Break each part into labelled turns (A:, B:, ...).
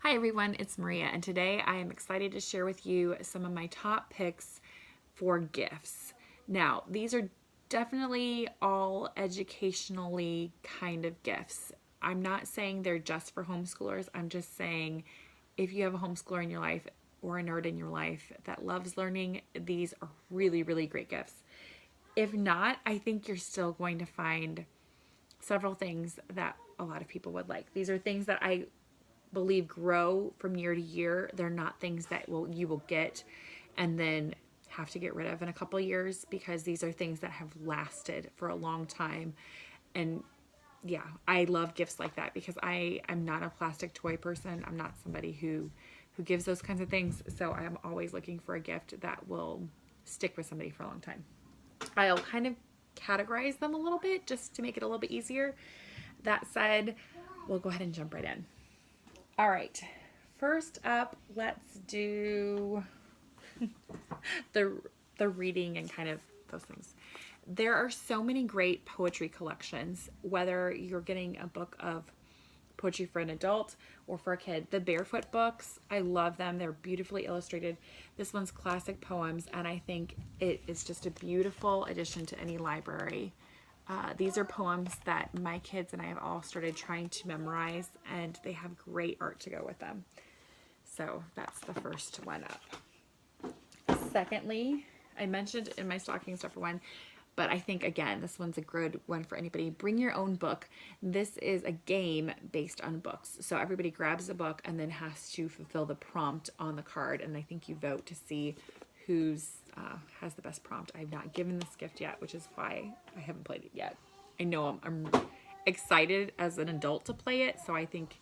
A: Hi everyone, it's Maria, and today I am excited to share with you some of my top picks for gifts. Now, these are definitely all educationally kind of gifts. I'm not saying they're just for homeschoolers. I'm just saying if you have a homeschooler in your life or a nerd in your life that loves learning, these are really, really great gifts. If not, I think you're still going to find several things that a lot of people would like. These are things that I believe grow from year to year. They're not things that you will get and then have to get rid of in a couple of years, because these are things that have lasted for a long time. And yeah, I love gifts like that because I'm not a plastic toy person. I'm not somebody who gives those kinds of things. So I'm always looking for a gift that will stick with somebody for a long time. I'll kind of categorize them a little bit just to make it a little bit easier. That said, we'll go ahead and jump right in. All right, first up, let's do the reading and kind of those things. There are so many great poetry collections, whether you're getting a book of poetry for an adult or for a kid. The Barefoot Books, I love them. They're beautifully illustrated. This one's classic poems, and I think it is just a beautiful addition to any library. These are poems that my kids and I have all started trying to memorize, and they have great art to go with them. So that's the first one up. Secondly, I mentioned in my stocking stuffer one, but I think, again, this one's a good one for anybody. Bring your own book. This is a game based on books. So everybody grabs a book and then has to fulfill the prompt on the card. And I think you vote to see who's has the best prompt. I've not given this gift yet, which is why I haven't played it yet. I know I'm excited as an adult to play it. So I think,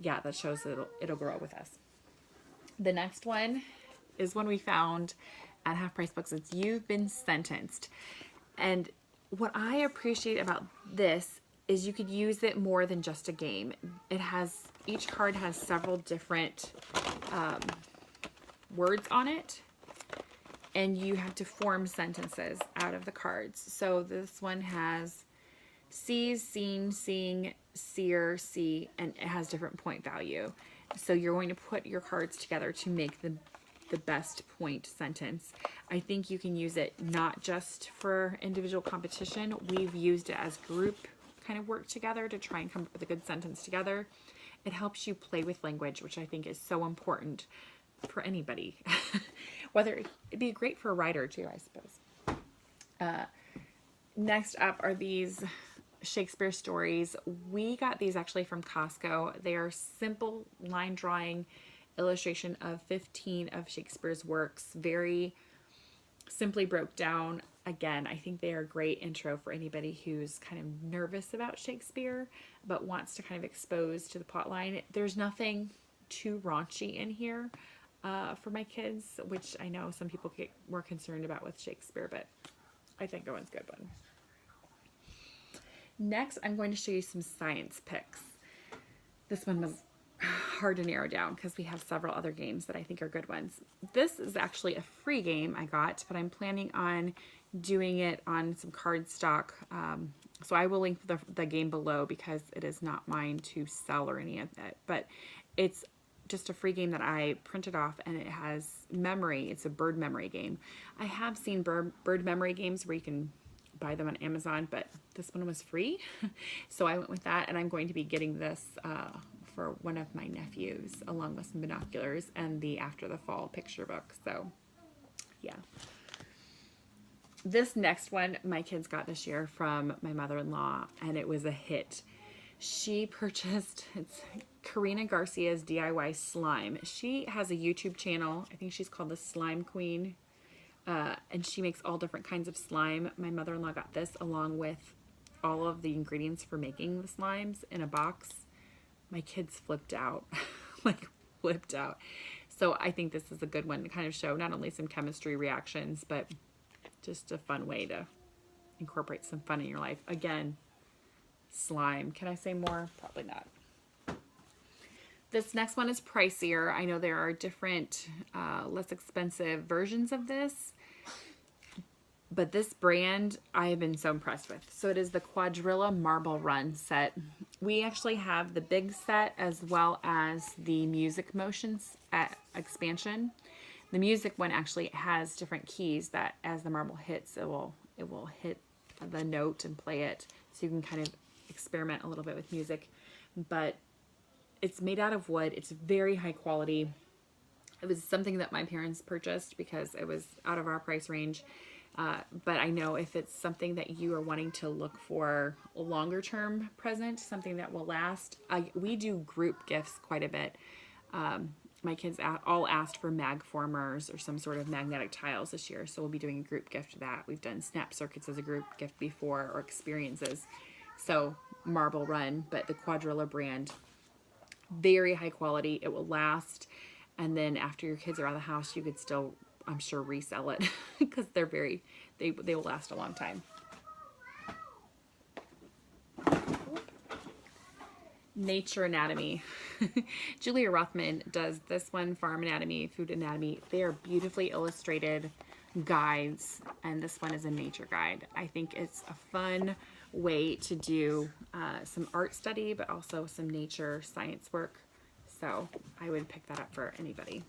A: yeah, that shows that it'll grow with us. The next one is one we found at Half Price Books. It's You've Been Sentenced. And what I appreciate about this is you could use it more than just a game. Each card has several different words on it, and you have to form sentences out of the cards. So this one has sees, seen, seeing, seer, see, and it has different point value. So you're going to put your cards together to make the best point sentence. I think you can use it not just for individual competition. We've used it as group kind of work together to try and come up with a good sentence together. It helps you play with language, which I think is so important for anybody. Whether it'd be great for a writer too, I suppose. Next up are these Shakespeare stories. We got these actually from Costco. They are simple line drawing illustration of 15 of Shakespeare's works, very simply broke down. Again, I think they are a great intro for anybody who's kind of nervous about Shakespeare but wants to kind of expose to the plot line. There's nothing too raunchy in here for my kids, which I know some people get more concerned about with Shakespeare, but I think that one's a good one. Next, I'm going to show you some science picks. This one was hard to narrow down because we have several other games that I think are good ones. This is actually a free game I got, but I'm planning on doing it on some cardstock. So I will link the game below because it is not mine to sell or any of that. But it's just a free game that I printed off, and it has memory. It's a bird memory game. I have seen bird memory games where you can buy them on Amazon, but this one was free. So I went with that, and I'm going to be getting this for one of my nephews, along with some binoculars and the After the Fall picture book. So yeah. This next one my kids got this year from my mother-in-law, and it was a hit. She purchased, it's Karina Garcia's DIY slime. She has a YouTube channel. I think she's called the Slime Queen. And she makes all different kinds of slime. My mother-in-law got this along with all of the ingredients for making the slimes in a box. My kids flipped out, like flipped out. So I think this is a good one to kind of show not only some chemistry reactions, but just a fun way to incorporate some fun in your life. Again, slime. Can I say more? Probably not. This next one is pricier. I know there are different, less expensive versions of this, But this brand I have been so impressed with. So it is the Quadrilla Marble Run set. We actually have the big set as well as the music motions at expansion. The music one actually has different keys that as the marble hits, it will hit the note and play it. So you can kind of experiment a little bit with music. But it's made out of wood. It's very high quality. It was something that my parents purchased because it was out of our price range. But I know if it's something that you are wanting to look for a longer term present, something that will last, we do group gifts quite a bit. My kids all asked for mag formers or some sort of magnetic tiles this year, so we'll be doing a group gift for that. We've done snap circuits as a group gift before, or experiences. So Marble Run, but the Quadrilla brand, very high quality. It will last, and then after your kids are out of the house, you could still, I'm sure, resell it because they will last a long time. Nature Anatomy. Julia Rothman does this one, Farm Anatomy, Food Anatomy. They are beautifully illustrated guides, and this one is a nature guide. I think it's a fun way to do some art study, but also some nature science work. So I would pick that up for anybody.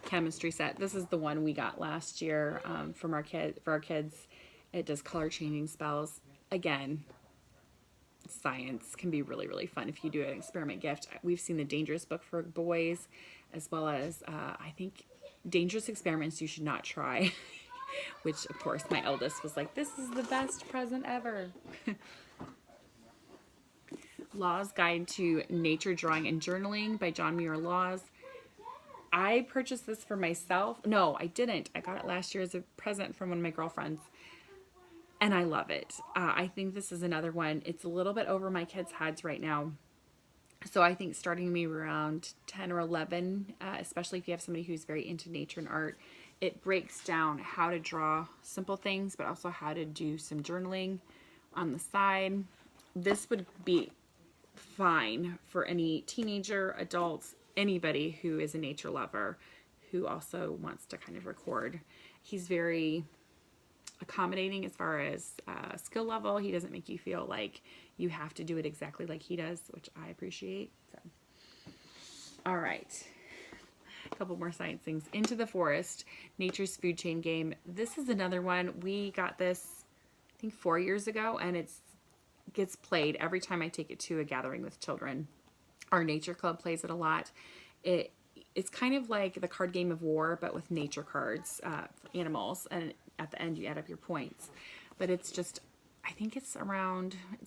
A: Chemistry set. This is the one we got last year from for our kids. It does color changing spells. Again, science can be really, really fun if you do an experiment gift. We've seen the Dangerous book for boys, as well as I think Dangerous Experiments You Should Not Try, which of course my eldest was like, this is the best present ever. Law's Guide to Nature Drawing and Journaling by John Muir Laws. I purchased this for myself. No, I didn't. I got it last year as a present from one of my girlfriends. And I love it. I think this is another one. It's a little bit over my kids' heads right now. So I think starting me around 10 or 11, especially if you have somebody who's very into nature and art, it breaks down how to draw simple things, but also how to do some journaling on the side. This would be fine for any teenager, adults, anybody who is a nature lover who also wants to kind of record. He's very accommodating as far as skill level. He doesn't make you feel like you have to do it exactly like he does, which I appreciate. So, all right, a couple more science things. Into the Forest, Nature's Food Chain Game. This is another one. We got this, I think, 4 years ago, and it gets played every time I take it to a gathering with children. Our nature club plays it a lot. It's kind of like the card game of war, but with nature cards for animals, and at the end you add up your points. But it's just, I think it's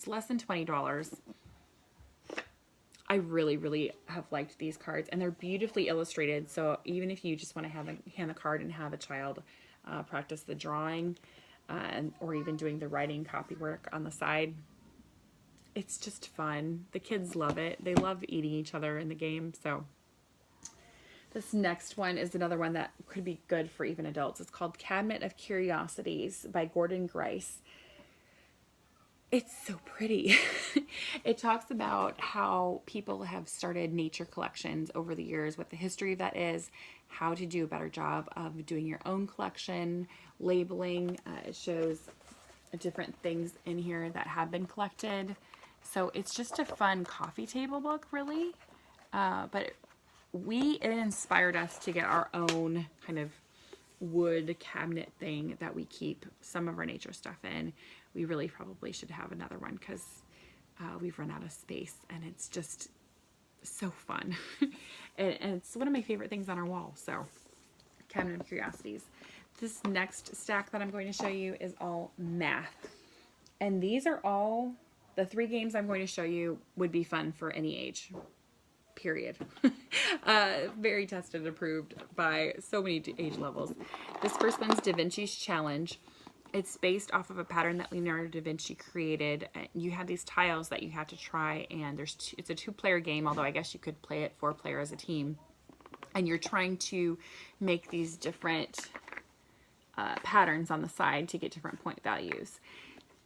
A: less than $20. I really, really have liked these cards, and they're beautifully illustrated. So even if you just want to hand the card and have a child practice the drawing, or even doing the writing copy work on the side, it's just fun. The kids love it. They love eating each other in the game. So this next one is another one that could be good for even adults. It's called Cabinet of Curiosities by Gordon Grice. It's so pretty. It talks about how people have started nature collections over the years, what the history of that is, how to do a better job of doing your own collection, labeling. It shows different things in here that have been collected. So it's just a fun coffee table book, really. But it inspired us to get our own kind of wood cabinet thing that we keep some of our nature stuff in. We really probably should have another one because we've run out of space, and it's just so fun. and it's one of my favorite things on our wall. So Cabinet of Curiosities. This next stack that I'm going to show you is all math. And these are all, the 3 games I'm going to show you would be fun for any age. Period. Very tested and approved by so many age levels. This first one's Da Vinci's Challenge. It's based off of a pattern that Leonardo da Vinci created. You have these tiles that you have to try, and it's a 2-player game, although I guess you could play it 4-player as a team. And you're trying to make these different patterns on the side to get different point values.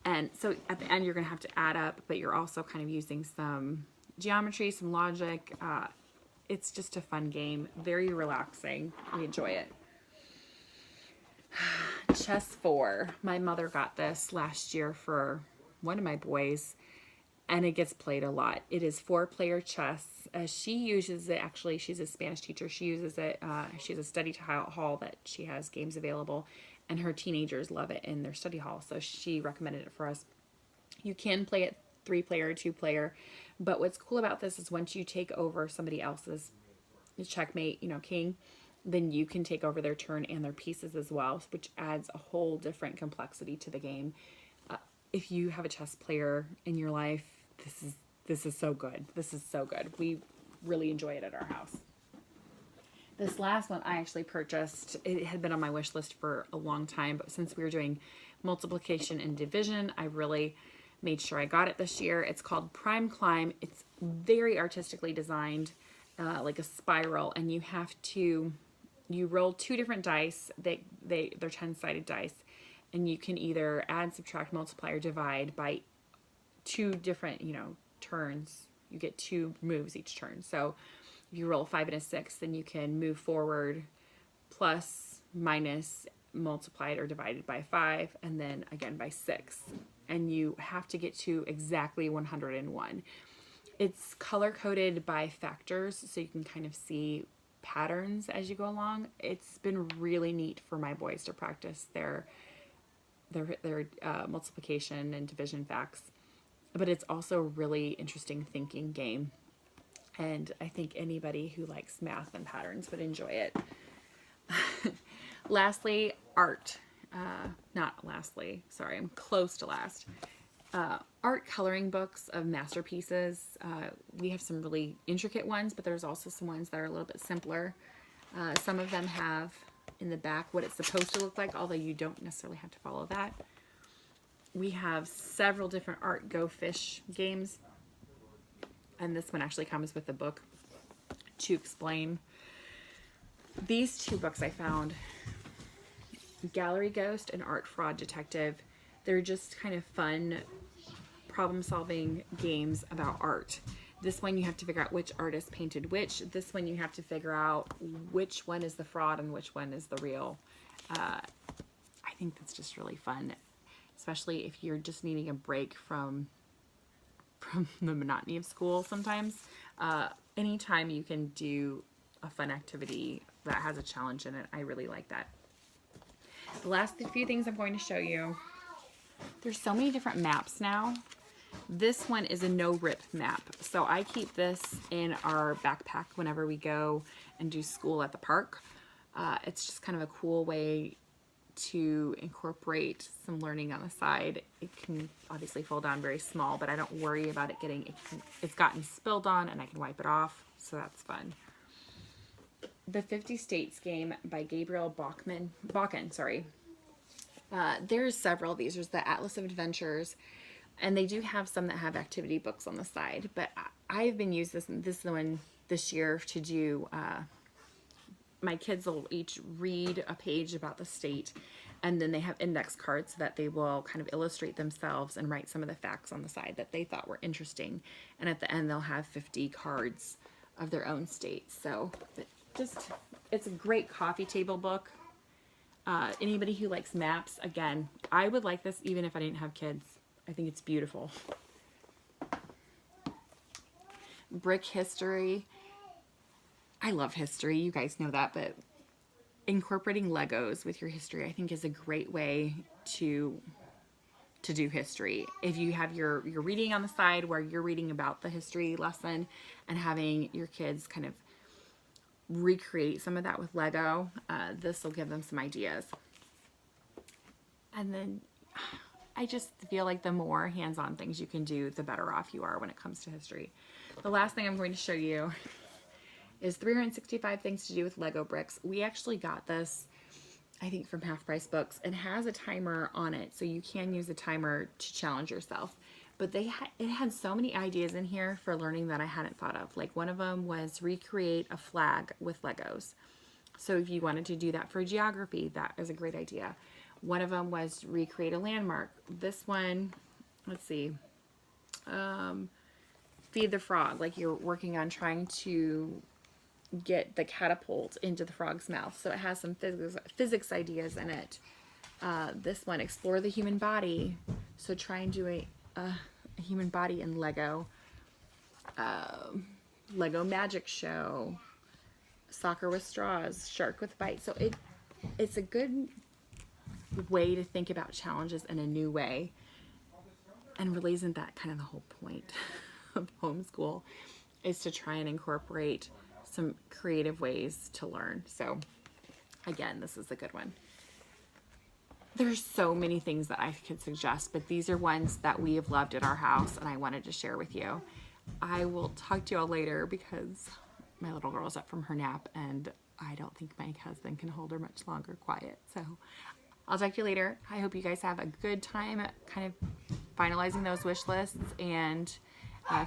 A: And so at the end, you're going to have to add up, but you're also kind of using some geometry, some logic. it's just a fun game. Very relaxing. We enjoy it. Chess 4. My mother got this last year for one of my boys, and it gets played a lot. It is 4-player chess. She uses it, actually, she's a Spanish teacher. She uses it. She has a study hall that she has games available, and her teenagers love it in their study hall, so she recommended it for us. You can play it 3-player or 2-player, but what's cool about this is once you take over somebody else's checkmate, king, then you can take over their turn and their pieces as well, which adds a whole different complexity to the game. If you have a chess player in your life, this is so good. This is so good. We really enjoy it at our house. This last one I actually purchased. It had been on my wish list for a long time, but since we were doing multiplication and division, I really made sure I got it this year. It's called Prime Climb. It's very artistically designed, like a spiral, and you roll 2 different dice. They're 10-sided dice, and you can either add, subtract, multiply, or divide by 2 different, turns. You get 2 moves each turn. So if you roll a 5 and a 6, then you can move forward, plus, minus, multiplied or divided by 5, and then again by 6. And you have to get to exactly 101. It's color-coded by factors, so you can kind of see patterns as you go along. It's been really neat for my boys to practice their multiplication and division facts. But it's also a really interesting thinking game. And I think anybody who likes math and patterns would enjoy it. Lastly, art. Not lastly, sorry, I'm close to last. Art coloring books of masterpieces. We have some really intricate ones, but there's also some ones that are a little bit simpler. Some of them have in the back what it's supposed to look like, although you don't necessarily have to follow that. We have several different Art Go Fish games, and this one actually comes with a book to explain. These 2 books I found, Gallery Ghost and Art Fraud Detective, they're just kind of fun problem-solving games about art. This one you have to figure out which artist painted which. This one you have to figure out which one is the fraud and which one is the real. I think that's just really fun, especially if you're just needing a break from the monotony of school sometimes. Anytime you can do a fun activity that has a challenge in it, I really like that. The last few things I'm going to show you, there's so many different maps now. This one is a no-rip map, so I keep this in our backpack whenever we go and do school at the park. It's just kind of a cool way to incorporate some learning on the side. It can obviously fold down very small, but I don't worry about it it's gotten spilled on, and I can wipe it off, so that's fun. The 50 States game by Gabriel Bakken, sorry. There's several of these. There's the Atlas of Adventures, and they do have some that have activity books on the side, but I've been using this one this year to do, my kids will each read a page about the state, and then they have index cards so that they will kind of illustrate themselves and write some of the facts on the side that they thought were interesting. And at the end, they'll have 50 cards of their own state. So it's a great coffee table book. Anybody who likes maps, again, I would like this even if I didn't have kids. I think it's beautiful. Brick history. I love history, you guys know that, but incorporating Legos with your history, I think, is a great way to do history. If you have your reading on the side where you're reading about the history lesson and having your kids kind of recreate some of that with Lego, this will give them some ideas. And then I just feel like the more hands-on things you can do, the better off you are when it comes to history. The last thing I'm going to show you is 365 Things to Do with Lego Bricks. We actually got this, I think, from Half Price Books. It has a timer on it, so you can use a timer to challenge yourself. But it had so many ideas in here for learning that I hadn't thought of. Like, one of them was recreate a flag with Legos. So if you wanted to do that for geography, that is a great idea. One of them was recreate a landmark. This one, let's see, feed the frog. Like, you're working on trying to get the catapult into the frog's mouth. So it has some physics ideas in it. This one, explore the human body. So try and do a human body in Lego. Lego magic show. Soccer with straws. Shark with bite. So it's a good way to think about challenges in a new way. And really, isn't that kind of the whole point of homeschool, is to try and incorporate some creative ways to learn. So again, this is a good one. There's so many things that I could suggest, but these are ones that we have loved at our house and I wanted to share with you. I will talk to you all later because my little girl's up from her nap and I don't think my husband can hold her much longer quiet. So I'll talk to you later. I hope you guys have a good time kind of finalizing those wish lists and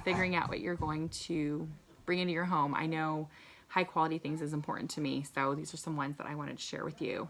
A: figuring out what you're going to bring into your home. I know high quality things is important to me, so these are some ones that I wanted to share with you.